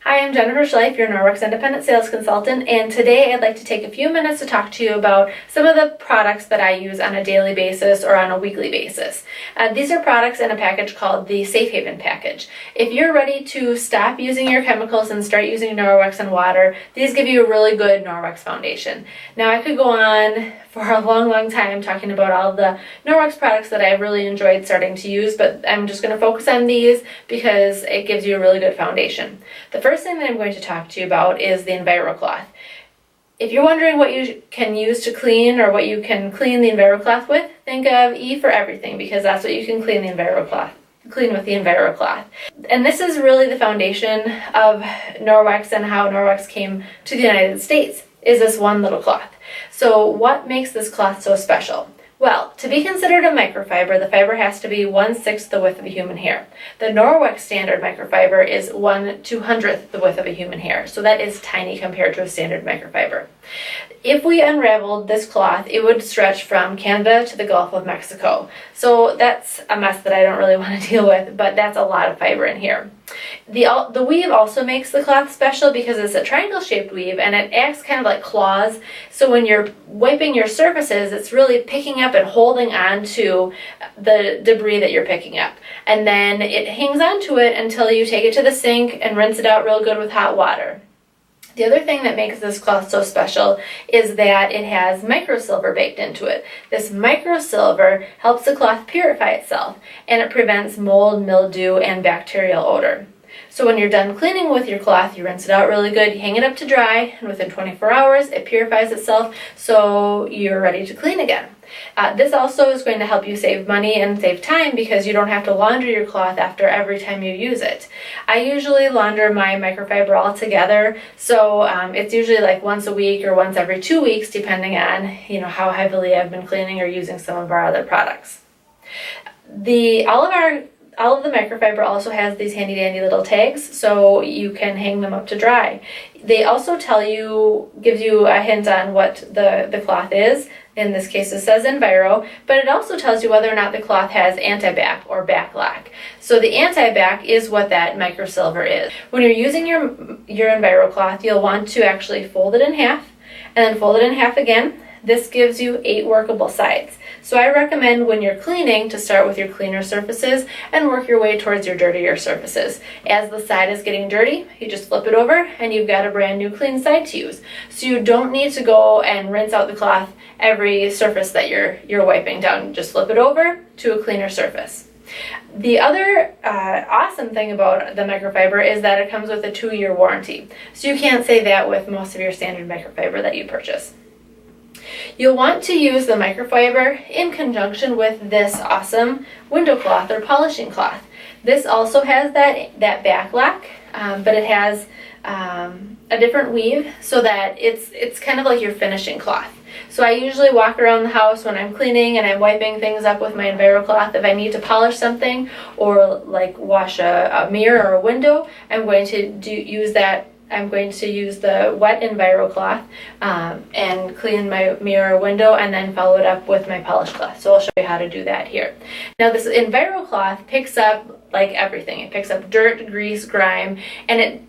Hi, I'm Jennifer Schleif, your Norwex Independent Sales Consultant, and today I'd like to take a few minutes to talk to you about some of the products that I use on a daily basis or on a weekly basis. These are products in a package called the Safe Haven Package. If you're ready to stop using your chemicals and start using Norwex and water, these give you a really good Norwex foundation. Now, I could go on for a long time talking about all the Norwex products that I've really enjoyed starting to use, but I'm just going to focus on these because it gives you a really good foundation. The first thing that I'm going to talk to you about is the EnviroCloth. If you're wondering what you can use to clean or what you can clean the EnviroCloth with, think of E for everything, because that's what you can clean with the EnviroCloth. And this is really the foundation of Norwex and how Norwex came to the United States, is this one little cloth. So what makes this cloth so special? Well, to be considered a microfiber, the fiber has to be 1/6 the width of a human hair. The Norwex standard microfiber is 1/200th the width of a human hair, so that is tiny compared to a standard microfiber. If we unraveled this cloth, it would stretch from Canada to the Gulf of Mexico. So that's a mess that I don't really want to deal with, but that's a lot of fiber in here. The weave also makes the cloth special because it's a triangle-shaped weave and it acts kind of like claws. So when you're wiping your surfaces, it's really picking up and holding on to the debris that you're picking up. And then it hangs onto it until you take it to the sink and rinse it out real good with hot water. The other thing that makes this cloth so special is that it has microsilver baked into it. This microsilver helps the cloth purify itself, and it prevents mold, mildew, and bacterial odor. So when you're done cleaning with your cloth, you rinse it out really good, you hang it up to dry, and within 24 hours it purifies itself so you're ready to clean again. This also is going to help you save money and save time because you don't have to launder your cloth after every time you use it. I usually launder my microfiber all together, so it's usually like once a week or once every 2 weeks, depending on how heavily I've been cleaning or using some of our other products. All of the microfiber also has these handy dandy little tags, so you can hang them up to dry. They also gives you a hint on what the cloth is. In this case, it says Enviro, but it also tells you whether or not the cloth has anti-back or back-lack. So the anti-back is what that microsilver is. When you're using your Enviro cloth, you'll want to actually fold it in half, and then fold it in half again. This gives you 8 workable sides. So I recommend when you're cleaning to start with your cleaner surfaces and work your way towards your dirtier surfaces. As the side is getting dirty, you just flip it over and you've got a brand new clean side to use. So you don't need to go and rinse out the cloth every surface that you're wiping down. Just flip it over to a cleaner surface. The other awesome thing about the microfiber is that it comes with a 2-year warranty. So you can't say that with most of your standard microfiber that you purchase. You'll want to use the microfiber in conjunction with this awesome window cloth or polishing cloth. This also has that back-lack, but it has a different weave so that it's kind of like your finishing cloth. So I usually walk around the house when I'm cleaning and I'm wiping things up with my EnviroCloth. If I need to polish something or like wash a mirror or a window, I'm going to use the wet EnviroCloth and clean my mirror or window and then follow it up with my polish cloth. So I'll show you how to do that here. Now this EnviroCloth picks up like everything. It picks up dirt, grease, grime, and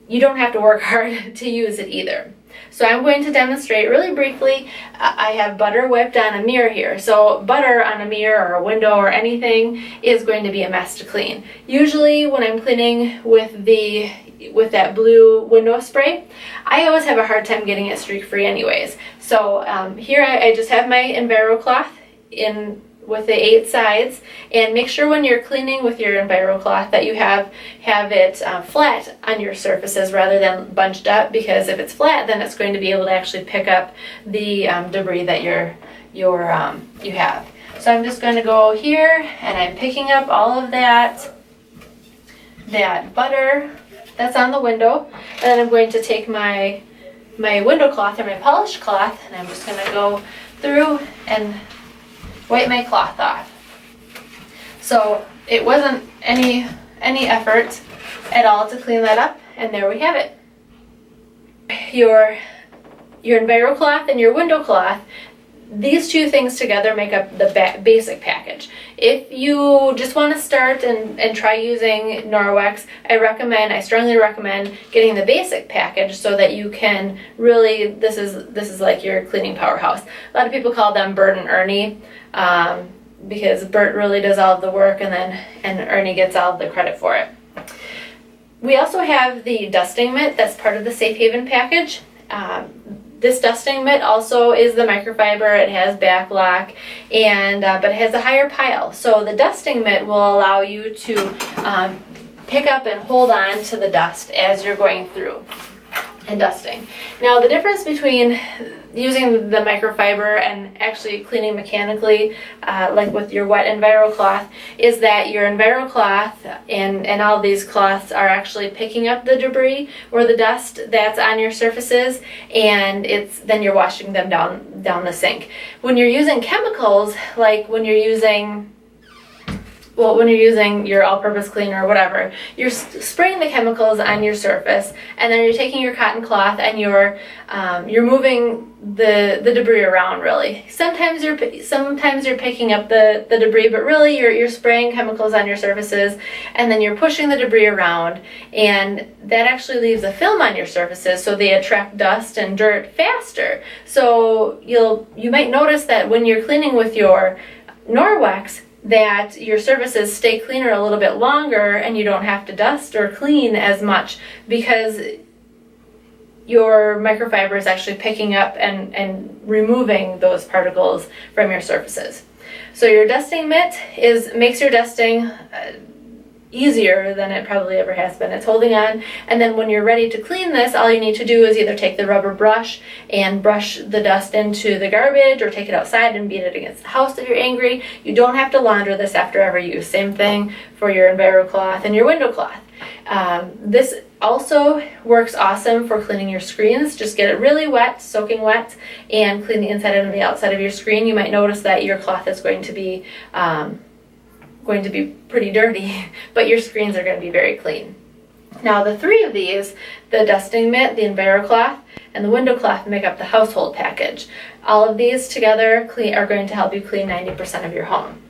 you don't have to work hard to use it either. So I'm going to demonstrate really briefly. I have butter wiped on a mirror here. So butter on a mirror or a window or anything is going to be a mess to clean. Usually when I'm cleaning with that blue window spray, I always have a hard time getting it streak free anyways. So here I just have my EnviroCloth in with the 8 sides, and make sure when you're cleaning with your EnviroCloth that you have it flat on your surfaces rather than bunched up, because if it's flat then it's going to be able to actually pick up the debris that you have. So I'm just going to go here and I'm picking up all of that butter that's on the window, and then I'm going to take my window cloth or my polish cloth and I'm just going to go through and wipe my cloth off. So it wasn't any effort at all to clean that up, and there we have it. Your EnviroCloth and your window cloth, these two things together make up the basic package. If you just want to start and try using Norwex, I strongly recommend getting the basic package so that you can really, this is like your cleaning powerhouse. A lot of people call them Bert and Ernie, because Bert really does all of the work and Ernie gets all of the credit for it. We also have the dusting mitt that's part of the Safe Haven package. This dusting mitt also is the microfiber. It has back lock, but it has a higher pile. So the dusting mitt will allow you to pick up and hold on to the dust as you're going through and dusting. Now the difference between using the microfiber and actually cleaning mechanically, like with your wet EnviroCloth, is that your EnviroCloth and all these cloths are actually picking up the debris or the dust that's on your surfaces, and then you're washing them down the sink. When you're using chemicals, like when you're using your all-purpose cleaner or whatever, you're spraying the chemicals on your surface, and then you're taking your cotton cloth and you're moving the debris around. Really, sometimes you're picking up the debris, but really you're spraying chemicals on your surfaces, and then you're pushing the debris around, and that actually leaves a film on your surfaces, so they attract dust and dirt faster. So you might notice that when you're cleaning with your Norwex, that your surfaces stay cleaner a little bit longer and you don't have to dust or clean as much because your microfiber is actually picking up and removing those particles from your surfaces. So your dusting mitt makes your dusting easier than it probably ever has been. It's holding on, and then when you're ready to clean this, all you need to do is either take the rubber brush and brush the dust into the garbage, or take it outside and beat it against the house if you're angry. You don't have to launder this after every use. Same thing for your EnviroCloth and your window cloth. This also works awesome for cleaning your screens. Just get it really wet, soaking wet, and clean the inside and the outside of your screen. You might notice that your cloth is going to be pretty dirty, but your screens are going to be very clean. Now the three of these, the dusting mitt, the EnviroCloth, and the window cloth, make up the household package. All of these together are going to help you clean 90% of your home.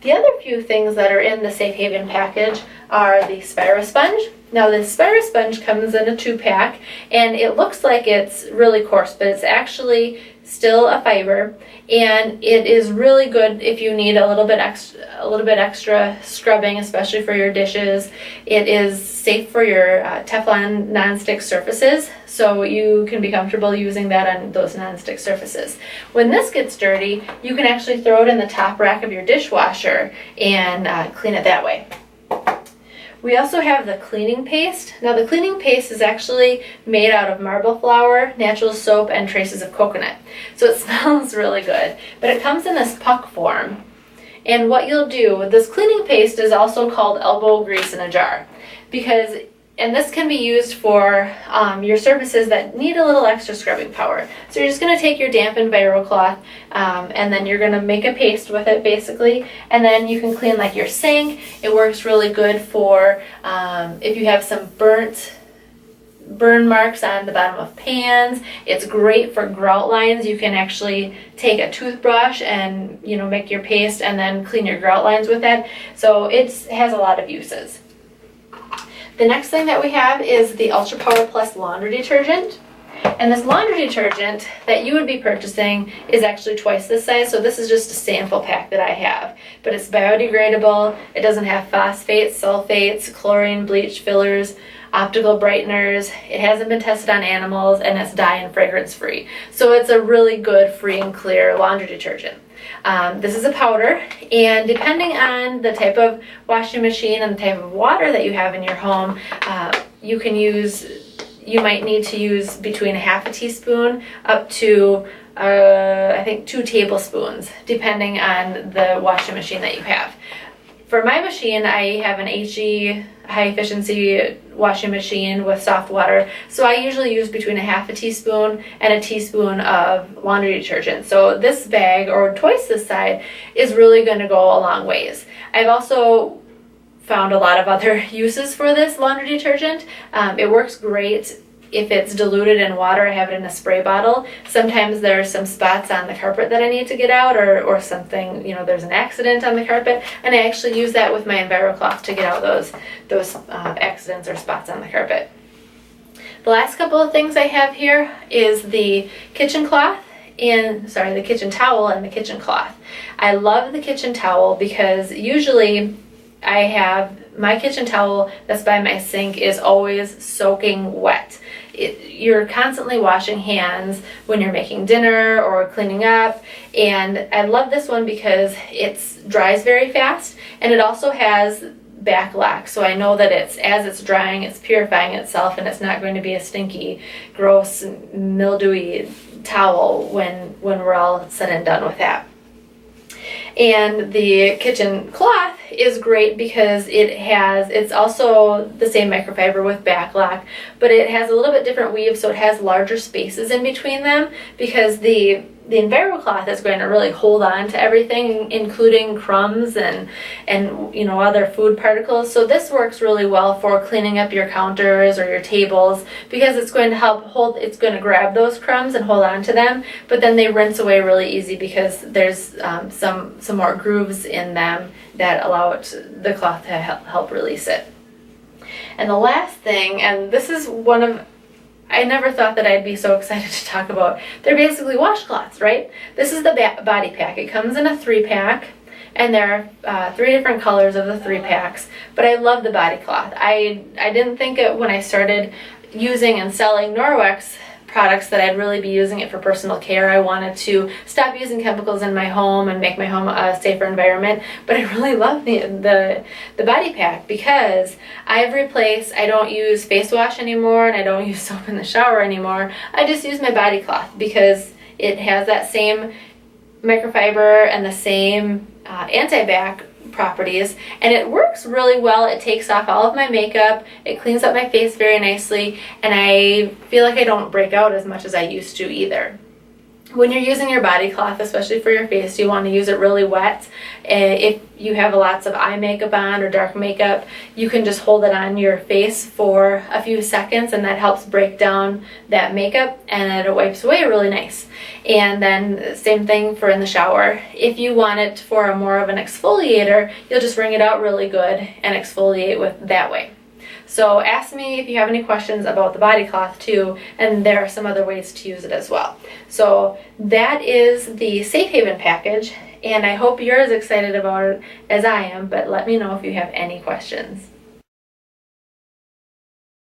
The other few things that are in the Safe Haven package are the Spira sponge. Now the Spira sponge comes in a 2-pack, and it looks like it's really coarse, but it's actually still a fiber, and it is really good if you need a little bit extra scrubbing, especially for your dishes. It is safe for your Teflon nonstick surfaces, so you can be comfortable using that on those nonstick surfaces. When this gets dirty, you can actually throw it in the top rack of your dishwasher and clean it that way. We also have the cleaning paste. Now the cleaning paste is actually made out of marble flour, natural soap, and traces of coconut. So it smells really good, but it comes in this puck form. And what you'll do, this cleaning paste is also called elbow grease in a jar, and this can be used for your surfaces that need a little extra scrubbing power. So you're just going to take your damp EnviroCloth, and then you're going to make a paste with it basically, and then you can clean like your sink. It works really good for if you have some burn marks on the bottom of pans. It's great for grout lines. You can actually take a toothbrush and make your paste and then clean your grout lines with that. So it has a lot of uses. The next thing that we have is the Ultra Power Plus laundry detergent. And this laundry detergent that you would be purchasing is actually twice this size, so this is just a sample pack that I have. But it's biodegradable, it doesn't have phosphates, sulfates, chlorine, bleach, fillers, optical brighteners, it hasn't been tested on animals, and it's dye and fragrance free. So it's a really good free and clear laundry detergent. This is a powder, and depending on the type of washing machine and the type of water that you have in your home, you might need to use between a half a teaspoon up to I think 2 tablespoons, depending on the washing machine that you have. For my machine, I have an HE high efficiency washing machine with soft water, so I usually use between a half a teaspoon and a teaspoon of laundry detergent. So this bag, or twice this size, is really going to go a long ways. I've also found a lot of other uses for this laundry detergent. It works great if it's diluted in water, I have it in a spray bottle. Sometimes there are some spots on the carpet that I need to get out, or something, there's an accident on the carpet, and I actually use that with my EnviroCloth to get out those accidents or spots on the carpet. The last couple of things I have here is the kitchen towel and the kitchen cloth. I love the kitchen towel because usually I have my kitchen towel that's by my sink is always soaking wet. You're constantly washing hands when you're making dinner or cleaning up, and I love this one because it dries very fast, and it also has back lock, so I know that as it's drying, it's purifying itself, and it's not going to be a stinky, gross, mildewy towel when we're all said and done with that. And the kitchen cloth is great because it's also the same microfiber with back lock, but it has a little bit different weave, so it has larger spaces in between them, because the EnviroCloth is going to really hold on to everything, including crumbs and other food particles. So this works really well for cleaning up your counters or your tables, because it's going to it's going to grab those crumbs and hold on to them, but then they rinse away really easy because there's some more grooves in them that allow the cloth to help release it. And the last thing, and this is I never thought that I'd be so excited to talk about. They're basically washcloths, right? This is the body pack. It comes in a 3-pack, and there are 3 different colors of the 3-packs, but I love the body cloth. I didn't think when I started using and selling Norwex products that I'd really be using it for personal care. I wanted to stop using chemicals in my home and make my home a safer environment, but I really love the body pack because I don't use face wash anymore, and I don't use soap in the shower anymore. I just use my body cloth because it has that same microfiber and the same anti-bac properties, and it works really well. It takes off all of my makeup, it cleans up my face very nicely, and I feel like I don't break out as much as I used to either. When you're using your body cloth, especially for your face, you want to use it really wet. If you have lots of eye makeup on or dark makeup, you can just hold it on your face for a few seconds, and that helps break down that makeup, and it wipes away really nice. And then same thing for in the shower. If you want it for more of an exfoliator, you'll just wring it out really good and exfoliate with that way. So ask me if you have any questions about the body cloth too, and there are some other ways to use it as well. So that is the Safe Haven package, and I hope you're as excited about it as I am, but let me know if you have any questions.